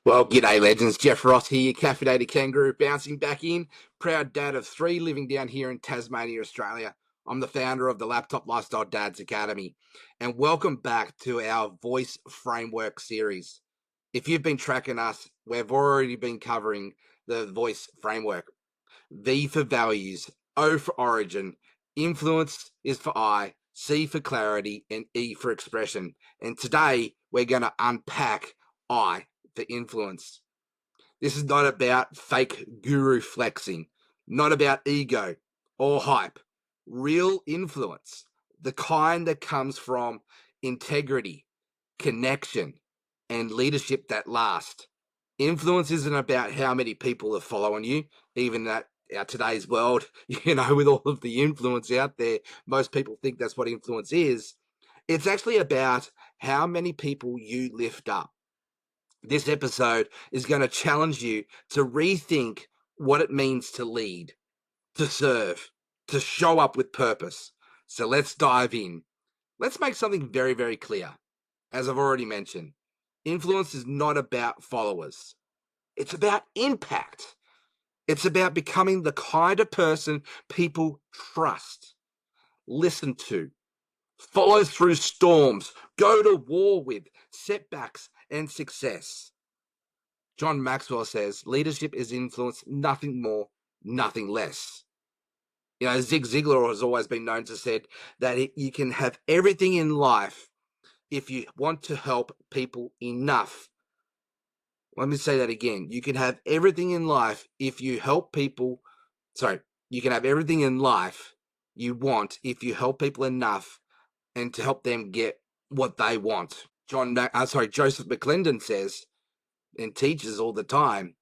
Well, g'day legends, Jeff Ross here, your caffeinated kangaroo, bouncing back in, proud dad of three living down here in Tasmania, Australia. I'm the founder of the Laptop Lifestyle Dads Academy, and welcome back to our Voice Framework series. If you've been tracking us, we've already been covering the Voice Framework. V for values, O for origin, influence is for I, C for clarity, and E for expression. And today we're going to unpack I for influence. This is not about fake guru flexing, not about ego or hype. Real influence, the kind that comes from integrity, connection, and leadership that lasts. Influence isn't about how many people are following you, even that today's world, with all of the influence out there, most people think that's what influence is. It's actually about how many people you lift up. This episode is going to challenge you to rethink what it means to lead, to serve, to show up with purpose. So let's dive in. Let's make something very, very clear. As I've already mentioned, influence is not about followers. It's about impact. It's about becoming the kind of person people trust, listen to, follow through storms, go to war with, setbacks, and success. John Maxwell says leadership is influence, nothing more, nothing less. Zig Ziglar has always been known to say that you can have everything in life if you want to help people enough. Let me say that again. You can have everything in life if you help people. You can have everything in life you want if you help people enough and to help them get what they want. Joseph McClendon says and teaches all the time,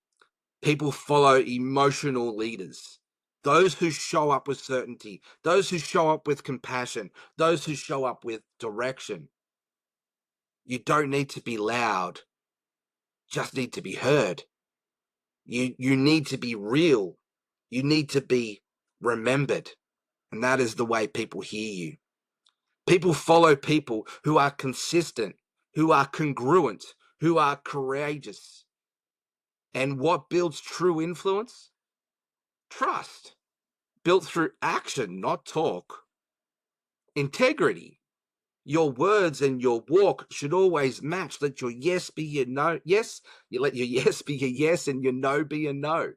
people follow emotional leaders. Those who show up with certainty, those who show up with compassion, those who show up with direction. You don't need to be loud, just need to be heard. You need to be real. You need to be remembered. And that is the way people hear you. People follow people who are consistent, who are congruent, who are courageous. And what builds true influence? Trust, built through action, not talk. Integrity. Your words and your walk should always match. Let your yes be your no. Yes, you let your yes be your yes and your no be a no.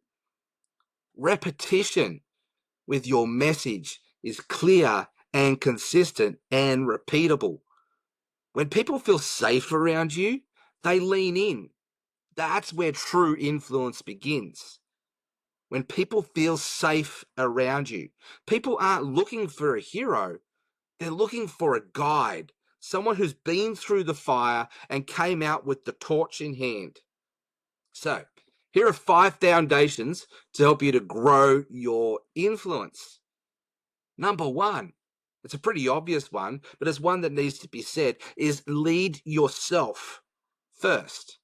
Repetition with your message is clear and consistent and repeatable. When people feel safe around you, they lean in. That's where true influence begins. When people feel safe around you, people aren't looking for a hero. They're looking for a guide, someone who's been through the fire and came out with the torch in hand. So, here are 5 foundations to help you to grow your influence. Number 1, it's a pretty obvious one, but it's one that needs to be said, is lead yourself first.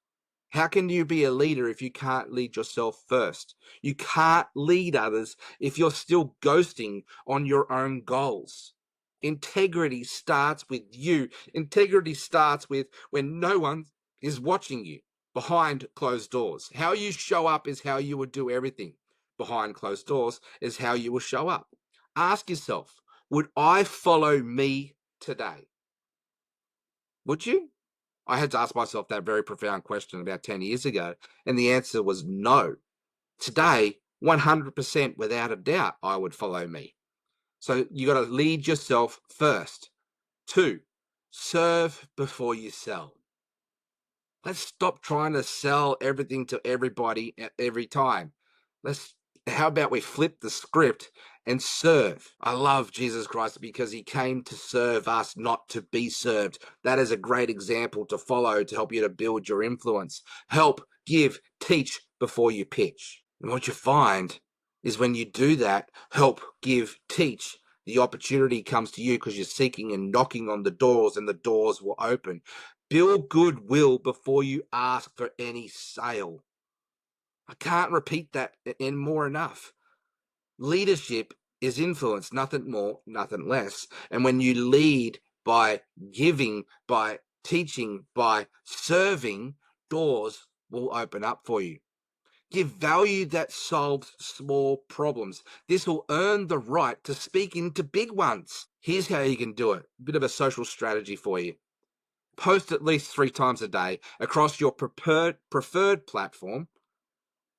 How can you be a leader if you can't lead yourself first? You can't lead others if you're still ghosting on your own goals. Integrity starts with you. Integrity starts with when no one is watching you behind closed doors. How you show up is how you would do everything. Behind closed doors is how you will show up. Ask yourself, would I follow me today? Would you? I had to ask myself that very profound question about 10 years ago, and the answer was no. Today, 100% without a doubt, I would follow me. So you got to lead yourself first. 2, serve before you sell. Let's stop trying to sell everything to everybody at every time. How about we flip the script and serve? I love Jesus Christ because he came to serve us, not to be served. That is a great example to follow to help you to build your influence. Help, give, teach before you pitch. And what you find is when you do that, help, give, teach, the opportunity comes to you because you're seeking and knocking on the doors and the doors will open. Build goodwill before you ask for any sale. I can't repeat that anymore enough. Leadership is influence, nothing more, nothing less. And when you lead by giving, by teaching, by serving, doors will open up for you. Give value that solves small problems. This will earn the right to speak into big ones. Here's how you can do it. A bit of a social strategy for you. Post at least 3 times a day across your preferred platform.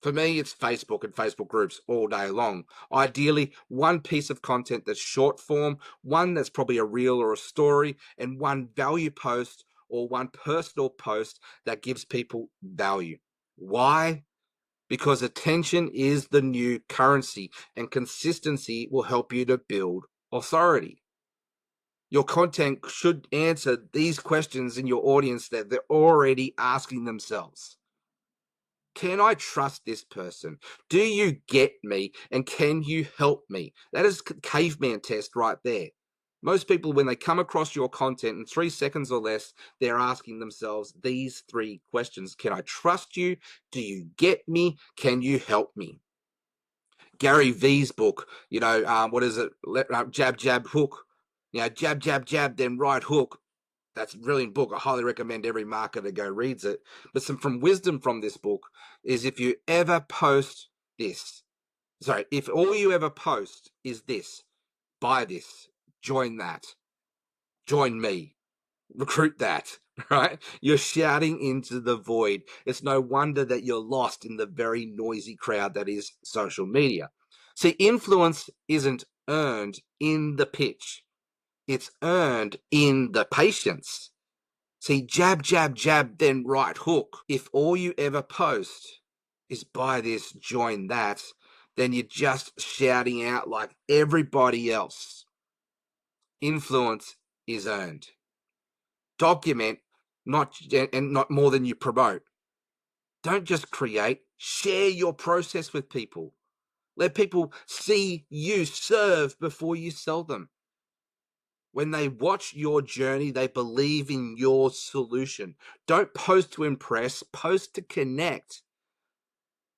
For me, it's Facebook and Facebook groups all day long. Ideally, one piece of content that's short form, one that's probably a reel or a story, and one value post or one personal post that gives people value. Why? Because attention is the new currency, and consistency will help you to build authority. Your content should answer these questions in your audience that they're already asking themselves. Can I trust this person? Do you get me? And can you help me? That is caveman test right there. Most people, when they come across your content in 3 seconds or less, they're asking themselves these 3 questions. Can I trust you? Do you get me? Can you help me? Gary V's book, what is it? Jab, jab, hook. Jab, jab, jab, then right hook. That's a brilliant book. I highly recommend every marketer go reads it. But some from wisdom from this book is if you ever post this, if all you ever post is this, buy this, join that, join me, recruit that, right? You're shouting into the void. It's no wonder that you're lost in the very noisy crowd that is social media. See, influence isn't earned in the pitch. It's earned in the patience. See, jab, jab, jab, then right hook. If all you ever post is buy this, join that, then you're just shouting out like everybody else. Influence is earned. Document, not more than you promote. Don't just create, share your process with people. Let people see you serve before you sell them. When they watch your journey, they believe in your solution. Don't post to impress, post to connect.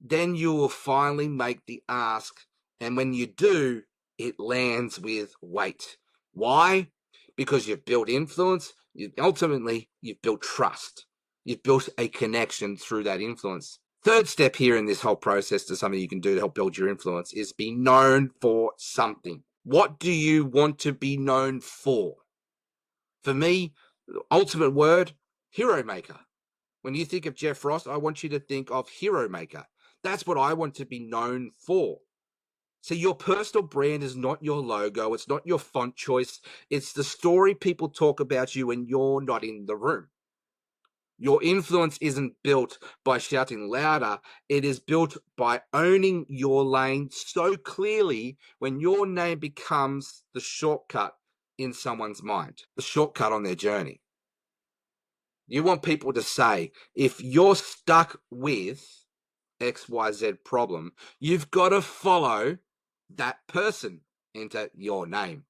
Then you will finally make the ask. And when you do, it lands with weight. Why? Because you've built influence. Ultimately, you've built trust. You've built a connection through that influence. Third step here in this whole process to something you can do to help build your influence is be known for something. What do you want to be known for? For me, the ultimate word, hero maker. When you think of Jeff Ross, I want you to think of hero maker. That's what I want to be known for. So your personal brand is not your logo. It's not your font choice. It's the story people talk about you when you're not in the room. Your influence isn't built by shouting louder. It is built by owning your lane so clearly when your name becomes the shortcut in someone's mind, the shortcut on their journey. You want people to say, if you're stuck with XYZ problem, you've got to follow that person into your name.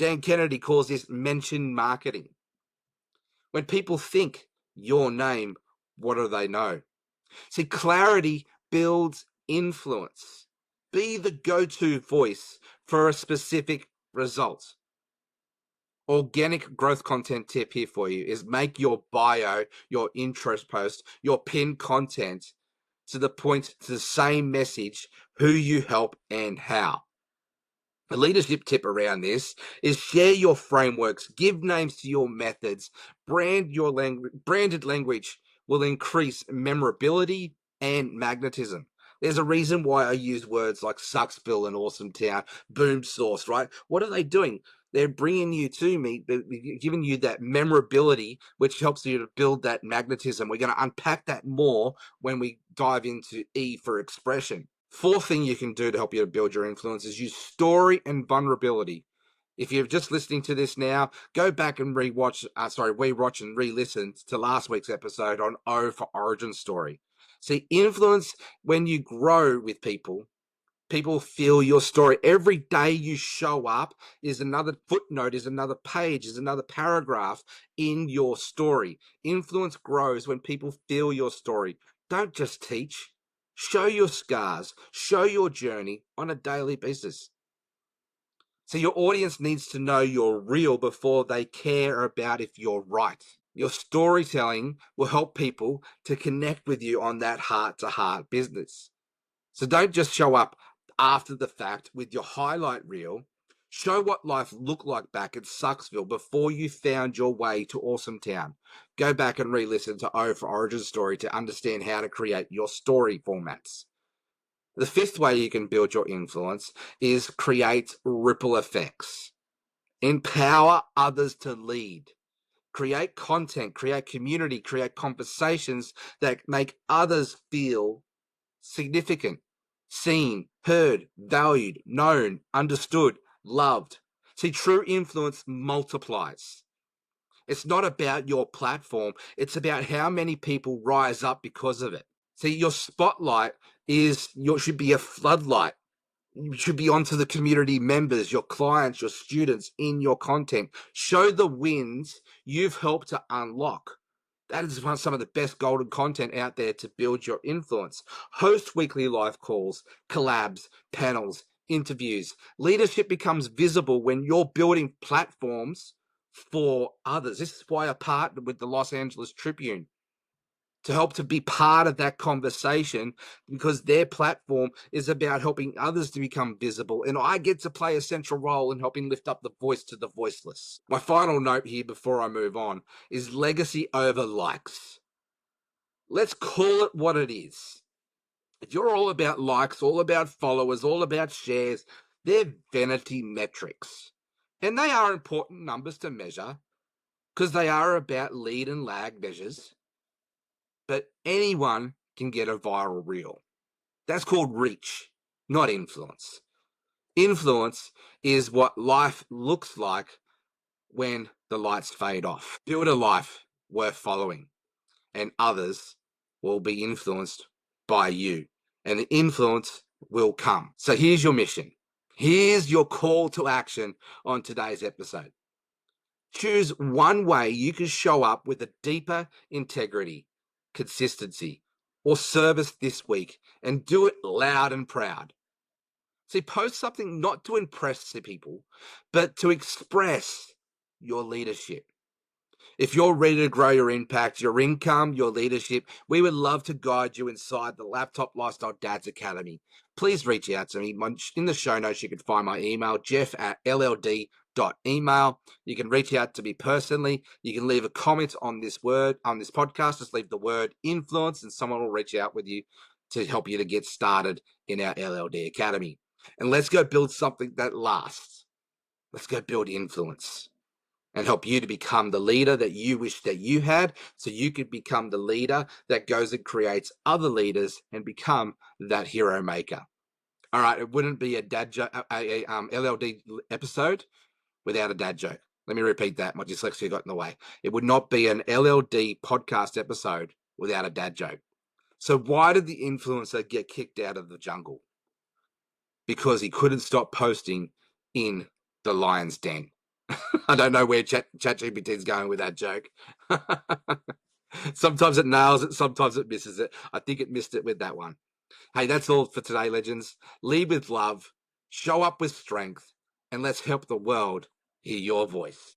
Dan Kennedy calls this mention marketing. When people think your name, what do they know? See, clarity builds influence. Be the go-to voice for a specific result. Organic growth content tip here for you is make your bio, your intro post, your pinned content to the same message, who you help and how. A leadership tip around this is share your frameworks, give names to your methods, branded language will increase memorability and magnetism. There's a reason why I use words like Sucksville and Awesome Town, Boom Source, right? What are they doing? They're bringing you to me, giving you that memorability, which helps you to build that magnetism. We're going to unpack that more when we dive into E for expression. Fourth thing you can do to help you to build your influence is use story and vulnerability. If you're just listening to this now, go back and rewatch and re-listen to last week's episode on O for origin story. See, influence, when you grow with people, people feel your story. Every day you show up is another footnote, is another page, is another paragraph in your story. Influence grows when people feel your story. Don't just teach. Show your scars, show your journey on a daily basis. So your audience needs to know you're real before they care about if you're right. Your storytelling will help people to connect with you on that heart-to-heart business. So don't just show up after the fact with your highlight reel. Show what life looked like back at Sucksville before you found your way to Awesome Town. Go back and re-listen to O for Origin Story to understand how to create your story formats. The fifth way you can build your influence is create ripple effects. Empower others to lead. Create content, create community, create conversations that make others feel significant, seen, heard, valued, known, understood, loved. See, true influence multiplies. It's not about your platform, it's about how many people rise up because of it. See, your spotlight should be a floodlight. You should be onto the community members, your clients, your students in your content. Show the wins you've helped to unlock. That is some of the best golden content out there to build your influence. Host weekly live calls, collabs, panels, interviews. Leadership becomes visible when you're building platforms for others. This is why I partnered with the Los Angeles Tribune to help to be part of that conversation, because their platform is about helping others to become visible, and I get to play a central role in helping lift up the voice to the voiceless. My final note here before I move on is legacy over likes. Let's call it what it is. If you're all about likes, all about followers, all about shares, they're vanity metrics. And they are important numbers to measure because they are about lead and lag measures. But anyone can get a viral reel. That's called reach, not influence. Influence is what life looks like when the lights fade off. Build a life worth following, and others will be influenced by you, and the influence will come. So here's your mission. Here's your call to action on today's episode. Choose one way you can show up with a deeper integrity, consistency, or service this week, and do it loud and proud. See, post something not to impress the people, but to express your leadership. If you're ready to grow your impact, your income, your leadership, we would love to guide you inside the Laptop Lifestyle Dads Academy. Please reach out to me. In the show notes, you can find my email, jeff@lld.email. You can reach out to me personally. You can leave a comment on this podcast. Just leave the word influence, and someone will reach out with you to help you to get started in our LLD Academy. And let's go build something that lasts. Let's go build influence and help you to become the leader that you wish that you had, so you could become the leader that goes and creates other leaders and become that hero maker. All right, it wouldn't be a LLD episode without a dad joke. Let me repeat that. My dyslexia got in the way. It would not be an LLD podcast episode without a dad joke. So why did the influencer get kicked out of the jungle? Because he couldn't stop posting in the lion's den. I don't know where ChatGPT is going with that joke. Sometimes it nails it, sometimes it misses it. I think it missed it with that one. Hey, that's all for today, legends. Lead with love, show up with strength, and let's help the world hear your voice.